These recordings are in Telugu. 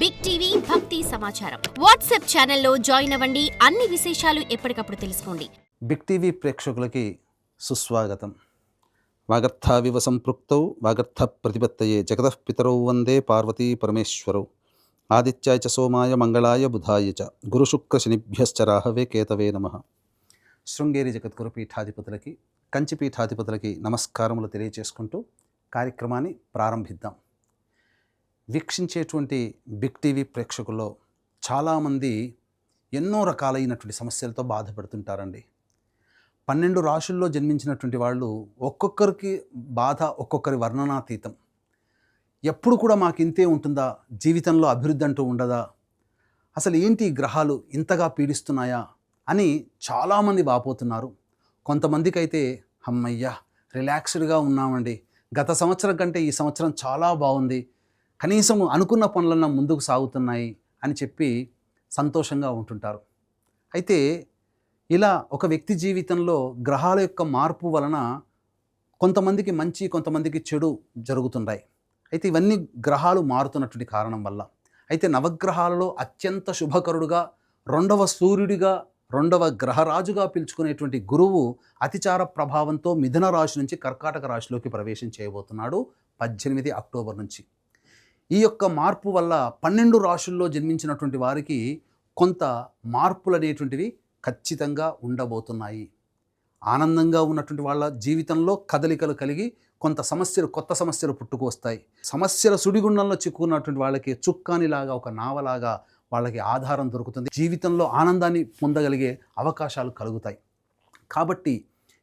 బిగ్ టీవీ భక్తి సమాచారం వాట్సాప్ ఛానల్లో జాయిన్ అవ్వండి. అన్ని విశేషాలు ఎప్పటికప్పుడు తెలుసుకోండి. బిగ్ టీవీ ప్రేక్షకులకి సుస్వాగతం. వాగర్థావివ సంపృక్తౌ వాగర్థ ప్రతిపత్తయే జగతః పితరౌ వందే పార్వతీ పరమేశ్వరౌ ఆదిత్యాయ చ సోమాయ మంగళాయ బుధాయ చ గురుశుక్ర శనిభ్యశ్చ రాహవే కేతవే నమః. శృంగేరి జగద్గురు పీఠాధిపతులకి కంచి పీఠాధిపతులకి నమస్కారములు తెలియజేసుకుంటూ కార్యక్రమాన్ని ప్రారంభిద్దాం. వీక్షించేటువంటి బిగ్ టీవీ ప్రేక్షకుల్లో చాలామంది ఎన్నో రకాలైనటువంటి సమస్యలతో బాధపడుతుంటారండి. 12 రాశుల్లో జన్మించినటువంటి వాళ్ళు ఒక్కొక్కరికి బాధ ఒక్కొక్కరి వర్ణనాతీతం. ఎప్పుడు కూడా మాకు ఇంతే ఉంటుందా, జీవితంలో అభివృద్ధి అంటూ ఉండదా, అసలు ఏంటి ఈ గ్రహాలు ఇంతగా పీడిస్తున్నాయా అని చాలామంది వాపోతున్నారు. కొంతమందికి అయితే అమ్మయ్యా రిలాక్స్డ్గా ఉన్నామండి, గత సంవత్సరం కంటే ఈ సంవత్సరం చాలా బాగుంది, కనీసం అనుకున్న పనులన్నా ముందుకు సాగుతున్నాయి అని చెప్పి సంతోషంగా ఉంటుంటారు. అయితే ఇలా ఒక వ్యక్తి జీవితంలో గ్రహాల యొక్క మార్పు వలన కొంతమందికి మంచి కొంతమందికి చెడు జరుగుతున్నాయి. అయితే ఇవన్నీ గ్రహాలు మారుతున్నటువంటి కారణం వల్ల. అయితే నవగ్రహాలలో అత్యంత శుభకరుడుగా, రెండవ సూర్యుడిగా, రెండవ గ్రహరాజుగా పిలుచుకునేటువంటి గురువు అతిచార ప్రభావంతో మిథున రాశి నుంచి కర్కాటక రాశిలోకి ప్రవేశం చేయబోతున్నాడు 18 అక్టోబర్ నుంచి. ఈ యొక్క మార్పు వల్ల 12 రాశుల్లో జన్మించినటువంటి వారికి కొంత మార్పులు అనేటువంటివి ఖచ్చితంగా ఉండబోతున్నాయి. ఆనందంగా ఉన్నటువంటి వాళ్ళ జీవితంలో కదలికలు కలిగి కొంత సమస్యలు, కొత్త సమస్యలు పుట్టుకు వస్తాయి. సమస్యల సుడిగుండంలో చిక్కుకున్నటువంటి వాళ్ళకి చుక్కానిలాగా, ఒక నావలాగా వాళ్ళకి ఆధారం దొరుకుతుంది. జీవితంలో ఆనందాన్ని పొందగలిగే అవకాశాలు కలుగుతాయి. కాబట్టి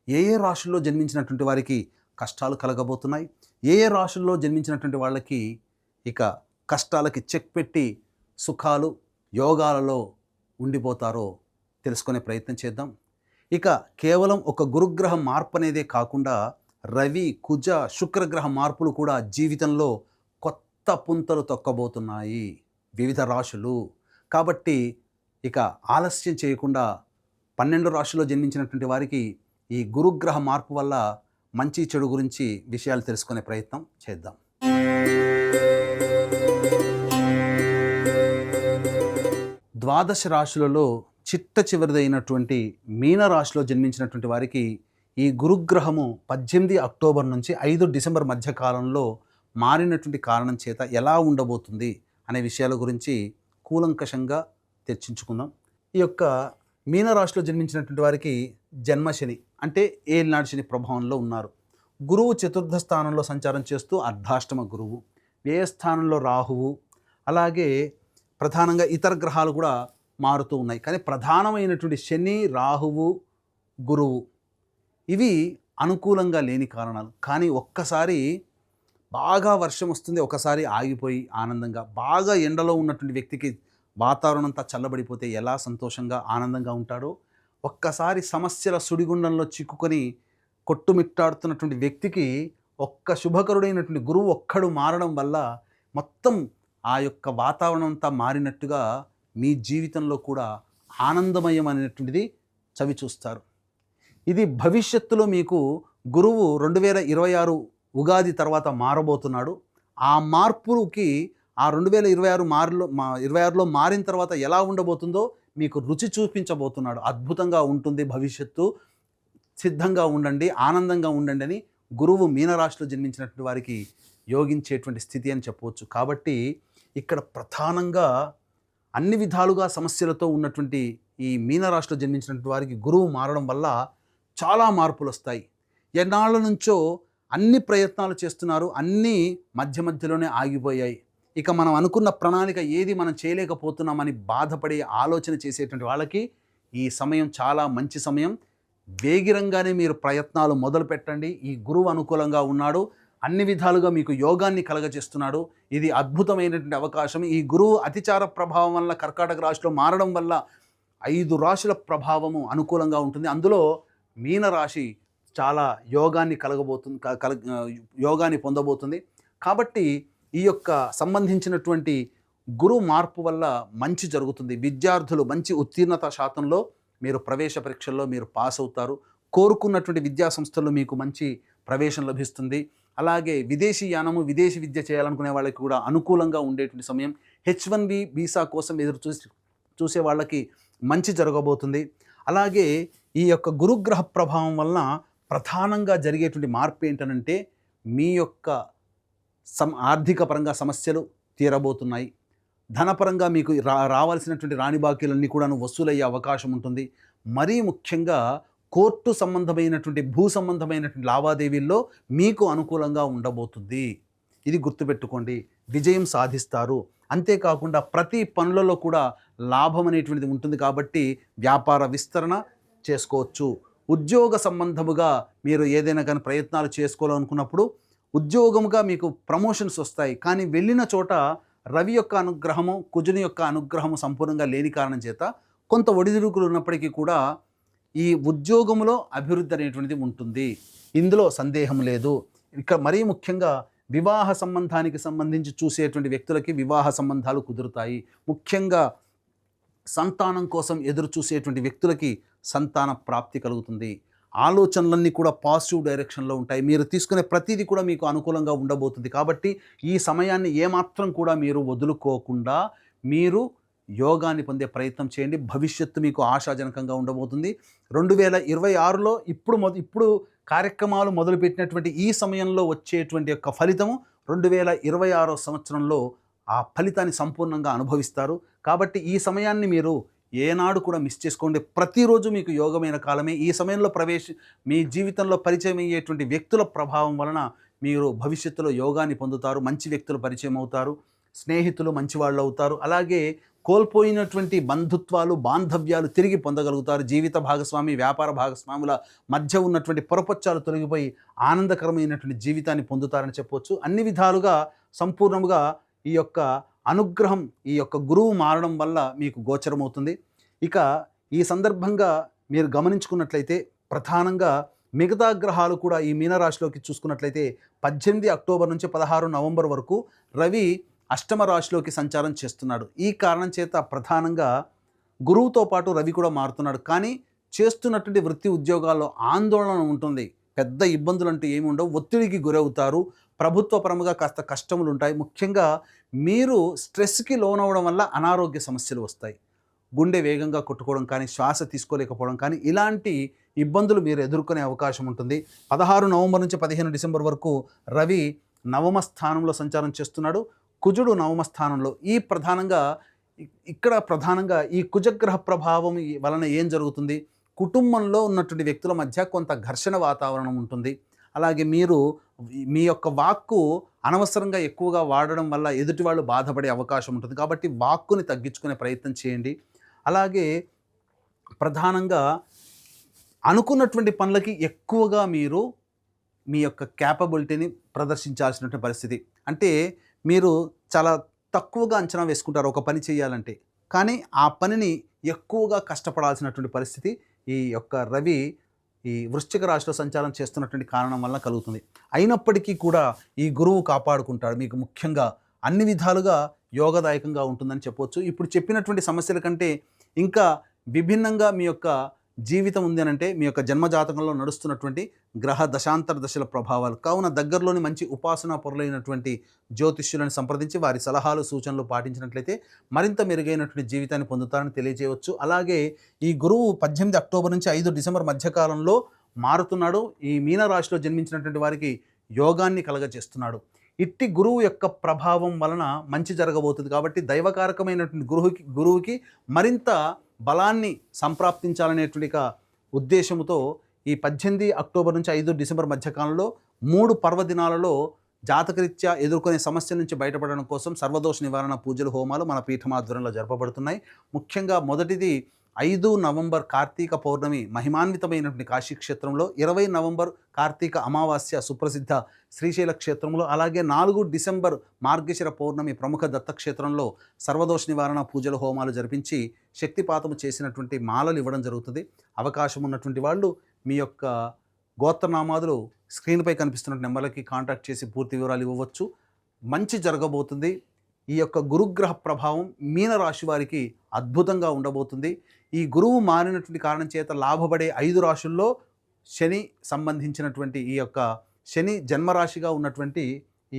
ఏ ఏ రాశుల్లో జన్మించినటువంటి వారికి కష్టాలు కలగబోతున్నాయి, ఏ ఏ రాశుల్లో జన్మించినటువంటి వాళ్ళకి ఇక కష్టాలకి చెక్ పెట్టి సుఖాలు యోగాలలో ఉండిపోతారో తెలుసుకునే ప్రయత్నం చేద్దాం. ఇక కేవలం ఒక గురుగ్రహ మార్పు అనేదే కాకుండా రవి, కుజ, శుక్రగ్రహ మార్పులు కూడా జీవితంలో కొత్త పుంతలు తొక్కబోతున్నాయి వివిధ రాశులు. కాబట్టి ఇక ఆలస్యం చేయకుండా 12 రాశుల్లో జన్మించినటువంటి వారికి ఈ గురుగ్రహ మార్పు వల్ల మంచి చెడు గురించి విషయాలు తెలుసుకునే ప్రయత్నం చేద్దాం. ద్వాదశ రాశులలో చిట్ట చివరిదైనటువంటి మీన రాశిలో జన్మించినటువంటి వారికి ఈ గురుగ్రహము 18 అక్టోబర్ నుంచి 5 డిసెంబర్ మధ్య కాలంలో మారినటువంటి కారణం చేత ఎలా ఉండబోతుంది అనే విషయాల గురించి కూలంకషంగా చర్చించుకుందాం. ఈ యొక్క మీన రాశిలో జన్మించినటువంటి వారికి జన్మశని అంటే ఏలినాడు శని ప్రభావంలో ఉన్నారు. గురువు చతుర్థ స్థానంలో సంచారం చేస్తూ అర్ధాష్టమ గురువు, వ్యయస్థానంలో రాహువు, అలాగే ప్రధానంగా ఇతర గ్రహాలు కూడా మారుతూ ఉన్నాయి. కానీ ప్రధానమైనటువంటి శని, రాహువు, గురువు ఇవి అనుకూలంగా లేని కారణాలు. కానీ ఒక్కసారి బాగా వర్షం వస్తుంది, ఒకసారి ఆగిపోయి ఆనందంగా, బాగా ఎండలో ఉన్నటువంటి వ్యక్తికి వాతావరణం అంతా చల్లబడిపోతే ఎలా సంతోషంగా ఆనందంగా ఉంటాడో, ఒక్కసారి సమస్యల సుడిగుండంలో చిక్కుకొని కొట్టుమిట్టాడుతున్నటువంటి వ్యక్తికి ఒక్క శుభకరుడైనటువంటి గురువు ఒక్కడు మారడం వల్ల మొత్తం ఆ యొక్క వాతావరణం అంతా మారినట్టుగా మీ జీవితంలో కూడా ఆనందమయం అనేటువంటిది చవి చూస్తారు. ఇది భవిష్యత్తులో మీకు గురువు 2026 ఉగాది తర్వాత మారబోతున్నాడు. ఆ మార్పుకి ఆ 2026లో మారిన తర్వాత ఎలా ఉండబోతుందో మీకు రుచి చూపించబోతున్నాడు. అద్భుతంగా ఉంటుంది భవిష్యత్తు, సిద్ధంగా ఉండండి, ఆనందంగా ఉండండి అని గురువు మీనరాశిలో జన్మించినటువంటి వారికి యోగించేటువంటి స్థితి అని చెప్పవచ్చు. కాబట్టి ఇక్కడ ప్రధానంగా అన్ని విధాలుగా సమస్యలతో ఉన్నటువంటి ఈ మీనరాశిలో జన్మించినటువంటి వారికి గురువు మారడం వల్ల చాలా మార్పులు వస్తాయి. ఎన్నాళ్ళ నుంచో అన్ని ప్రయత్నాలు చేస్తున్నారు, అన్నీ మధ్యలోనే ఆగిపోయాయి. ఇక మనం అనుకున్న ప్రణాళిక ఏది మనం చేయలేకపోతున్నామని బాధపడి ఆలోచన చేసేటువంటి వాళ్ళకి ఈ సమయం చాలా మంచి సమయం. వేగిరంగానే మీరు ప్రయత్నాలు మొదలు పెట్టండి. ఈ గురువు అనుకూలంగా ఉన్నాడు, అన్ని విధాలుగా మీకు యోగాన్ని కలగజేస్తున్నాడు. ఇది అద్భుతమైనటువంటి అవకాశం. ఈ గురువు అతిచార ప్రభావం వల్ల కర్కాటక రాశిలో మారడం వల్ల 5 రాశుల ప్రభావము అనుకూలంగా ఉంటుంది. అందులో మీనరాశి చాలా యోగాన్ని యోగాన్ని పొందబోతుంది. కాబట్టి ఈ యొక్క సంబంధించినటువంటి గురువు మార్పు వల్ల మంచి జరుగుతుంది. విద్యార్థులు మంచి ఉత్తీర్ణత శాతంలో మీరు ప్రవేశ పరీక్షల్లో మీరు పాస్ అవుతారు. కోరుకున్నటువంటి విద్యా సంస్థల్లో మీకు మంచి ప్రవేశం లభిస్తుంది. అలాగే విదేశీ యానము, విదేశీ విద్య చేయాలనుకునే వాళ్ళకి కూడా అనుకూలంగా ఉండేటువంటి సమయం. H1B వీసా కోసం చూసే వాళ్ళకి మంచి జరగబోతుంది. అలాగే ఈ యొక్క గురుగ్రహ ప్రభావం వలన ప్రధానంగా జరిగేటువంటి మార్పు ఏంటనంటే మీ యొక్క ఆర్థిక పరంగా సమస్యలు తీరబోతున్నాయి. ధనపరంగా మీకు రావాల్సినటువంటి రాని బాకీలన్నీ కూడాను వసూలయ్యే అవకాశం ఉంటుంది. మరీ ముఖ్యంగా కోర్టు సంబంధమైనటువంటి భూ సంబంధమైనటువంటి లావాదేవీల్లో మీకు అనుకూలంగా ఉండబోతుంది. ఇది గుర్తుపెట్టుకోండి. విజయం సాధిస్తారు. అంతేకాకుండా ప్రతి పనులలో కూడా లాభం అనేటువంటిది ఉంటుంది కాబట్టి వ్యాపార విస్తరణ చేసుకోవచ్చు. ఉద్యోగ సంబంధముగా మీరు ఏదైనా కానీ ప్రయత్నాలు చేసుకోవాలనుకున్నప్పుడు ఉద్యోగముగా మీకు ప్రమోషన్స్ వస్తాయి. కానీ వెళ్ళిన చోట రవి యొక్క అనుగ్రహము, కుజుని యొక్క అనుగ్రహము సంపూర్ణంగా లేని కారణం చేత కొంత ఒడిదుడుకులు ఉన్నప్పటికీ కూడా ఈ ఉద్యోగంలో అభివృద్ధి అనేటువంటిది ఉంటుంది. ఇందులో సందేహం లేదు. ఇక మరీ ముఖ్యంగా వివాహ సంబంధానికి సంబంధించి చూసేటువంటి వ్యక్తులకి వివాహ సంబంధాలు కుదురుతాయి. ముఖ్యంగా సంతానం కోసం ఎదురు చూసేటువంటి వ్యక్తులకి సంతాన ప్రాప్తి కలుగుతుంది. ఆలోచనలన్నీ కూడా పాజిటివ్ డైరెక్షన్లో ఉంటాయి. మీరు తీసుకునే ప్రతిదీ కూడా మీకు అనుకూలంగా ఉండబోతుంది. కాబట్టి ఈ సమయాన్ని ఏమాత్రం కూడా మీరు వదులుకోకుండా మీరు యోగాన్ని పొందే ప్రయత్నం చేయండి. భవిష్యత్తు మీకు ఆశాజనకంగా ఉండబోతుంది. 2026లో ఇప్పుడు కార్యక్రమాలు మొదలుపెట్టినటువంటి ఈ సమయంలో వచ్చేటువంటి యొక్క ఫలితము 2026 సంవత్సరంలో ఆ ఫలితాన్ని సంపూర్ణంగా అనుభవిస్తారు. కాబట్టి ఈ సమయాన్ని మీరు ఏనాడు కూడా మిస్ చేసుకోండి. ప్రతిరోజు మీకు యోగమైన కాలమే. ఈ సమయంలో మీ జీవితంలో పరిచయం అయ్యేటువంటి వ్యక్తుల ప్రభావం వలన మీరు భవిష్యత్తులో యోగాన్ని పొందుతారు. మంచి వ్యక్తులు పరిచయం అవుతారు. స్నేహితులు మంచివాళ్ళు అవుతారు. అలాగే కోల్పోయినటువంటి బంధుత్వాలు, బాంధవ్యాలు తిరిగి పొందగలుగుతారు. జీవిత భాగస్వామి, వ్యాపార భాగస్వాముల మధ్య ఉన్నటువంటి పొరపచ్చాలు తొలగిపోయి ఆనందకరమైనటువంటి జీవితాన్ని పొందుతారని చెప్పవచ్చు. అన్ని విధాలుగా సంపూర్ణముగా ఈ యొక్క అనుగ్రహం, ఈ యొక్క గురువు మారడం వల్ల మీకు గోచరమవుతుంది. ఇక ఈ సందర్భంగా మీరు గమనించుకున్నట్లయితే ప్రధానంగా మిగతా గ్రహాలు కూడా ఈ మీనరాశిలోకి చూసుకున్నట్లయితే 18 అక్టోబర్ నుంచి 16 నవంబర్ వరకు రవి అష్టమ రాశిలోకి సంచారం చేస్తున్నాడు. ఈ కారణం చేత ప్రధానంగా గురువుతో పాటు రవి కూడా మారుతున్నాడు. కానీ చేస్తున్నటువంటి వృత్తి ఉద్యోగాల్లో ఆందోళన ఉంటుంది. పెద్ద ఇబ్బందులు అంటూ ఏమి ఉండవు. ఒత్తిడికి గురవుతారు. ప్రభుత్వ పరముగా కాస్త కష్టములు ఉంటాయి. ముఖ్యంగా మీరు స్ట్రెస్కి లోనవడం వల్ల అనారోగ్య సమస్యలు వస్తాయి. గుండె వేగంగా కొట్టుకోవడం కానీ, శ్వాస తీసుకోలేకపోవడం కానీ, ఇలాంటి ఇబ్బందులు మీరు ఎదుర్కొనే అవకాశం ఉంటుంది. 16 నవంబర్ నుంచి 15 డిసెంబర్ వరకు రవి నవమ స్థానంలో సంచారం చేస్తున్నాడు. కుజుడు నవమ స్థానంలో. ప్రధానంగా ఈ కుజగ్రహ ప్రభావం వలన ఏం జరుగుతుంది? కుటుంబంలో ఉన్నటువంటి వ్యక్తుల మధ్య కొంత ఘర్షణ వాతావరణం ఉంటుంది. అలాగే మీరు మీ యొక్క వాక్కు అనవసరంగా ఎక్కువగా వాడడం వల్ల ఎదుటి వాళ్ళు బాధపడే అవకాశం ఉంటుంది. కాబట్టి వాక్కుని తగ్గించుకునే ప్రయత్నం చేయండి. అలాగే ప్రధానంగా అనుకున్నటువంటి పనులకి ఎక్కువగా మీరు మీ యొక్క క్యాపబిలిటీని ప్రదర్శించాల్సినటువంటి పరిస్థితి. అంటే మీరు చాలా తక్కువగా అంచనా వేసుకుంటారు ఒక పని చేయాలంటే, కానీ ఆ పనిని ఎక్కువగా కష్టపడాల్సినటువంటి పరిస్థితి ఈ యొక్క రవి ఈ వృశ్చిక రాశిలో సంచారం చేస్తున్నటువంటి కారణం వల్ల కలుగుతుంది. అయినప్పటికీ కూడా ఈ గురువు కాపాడుకుంటాడు. మీకు ముఖ్యంగా అన్ని విధాలుగా యోగదాయకంగా ఉంటుందని చెప్పవచ్చు. ఇప్పుడు చెప్పినటువంటి సమస్యల కంటే ఇంకా విభిన్నంగా మీ యొక్క జీవితం ఉంది అనంటే మీ యొక్క జన్మజాతకంలో నడుస్తున్నటువంటి గ్రహ దశాంతర దశల ప్రభావాలు. కావున దగ్గరలోని మంచి ఉపాసనా పరులైనటువంటి జ్యోతిష్యులను సంప్రదించి వారి సలహాలు సూచనలు పాటించినట్లయితే మరింత మెరుగైనటువంటి జీవితాన్ని పొందుతారని తెలియజేయవచ్చు. అలాగే ఈ గురువు 18 అక్టోబర్ నుంచి 5 డిసెంబర్ మధ్యకాలంలో మారుతున్నాడు. ఈ మీనరాశిలో జన్మించినటువంటి వారికి యోగాన్ని కలగజేస్తున్నాడు. ఇట్టి గురువు యొక్క ప్రభావం వలన మంచి జరగబోతుంది. కాబట్టి దైవకారకమైనటువంటి గురువుకి మరింత బలాన్ని సంప్రాప్తించాలనేటువంటి ఉద్దేశంతో ఈ 18 అక్టోబర్ నుంచి 5 డిసెంబర్ మధ్యకాలంలో 3 పర్వదినాలలో జాతకరీత్యా ఎదుర్కొనే సమస్యల నుంచి బయటపడడం కోసం సర్వదోష నివారణ పూజలు, హోమాలు మన పీఠమాధ్వర్యంలో జరపబడుతున్నాయి. ముఖ్యంగా మొదటిది 5 నవంబర్ కార్తీక పౌర్ణమి మహిమాన్వితమైనటువంటి కాశీక్షేత్రంలో, 20 నవంబర్ కార్తీక అమావాస్య సుప్రసిద్ధ శ్రీశైల క్షేత్రంలో, అలాగే 4 డిసెంబర్ మార్గశిర పౌర్ణమి ప్రముఖ దత్తక్షేత్రంలో సర్వదోష నివారణ పూజలు, హోమాలు జరిపించి శక్తిపాతము చేసినటువంటి మాలలు ఇవ్వడం జరుగుతుంది. అవకాశం ఉన్నటువంటి వాళ్ళు మీ యొక్క గోత్రనామాదులు స్క్రీన్పై కనిపిస్తున్న నెంబర్లకి కాంటాక్ట్ చేసి పూర్తి వివరాలు ఇవ్వవచ్చు. మంచి జరగబోతుంది. ఈ యొక్క గురుగ్రహ ప్రభావం మీనరాశి వారికి అద్భుతంగా ఉండబోతుంది. ఈ గురువు మారినటువంటి కారణం చేత లాభపడే 5 రాశుల్లో శని సంబంధించినటువంటి ఈ యొక్క శని జన్మరాశిగా ఉన్నటువంటి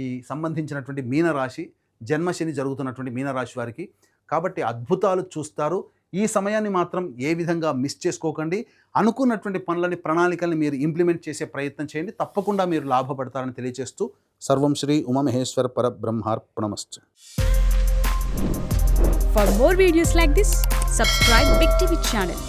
ఈ సంబంధించినటువంటి మీనరాశి జన్మశని జరుగుతున్నటువంటి మీనరాశి వారికి. కాబట్టి అద్భుతాలు చూస్తారు. ఈ సమయాన్ని మాత్రం ఏ విధంగా మిస్ చేసుకోకండి. అనుకున్నటువంటి పనులని, ప్రణాళికల్ని మీరు ఇంప్లిమెంట్ చేసే ప్రయత్నం చేయండి. తప్పకుండా మీరు లాభపడతారని తెలియజేస్తూ సర్వం Shri Umamaheshwara పరబ్రహ్మార్పణమస్తు. For more videos like this, subscribe Big TV channel.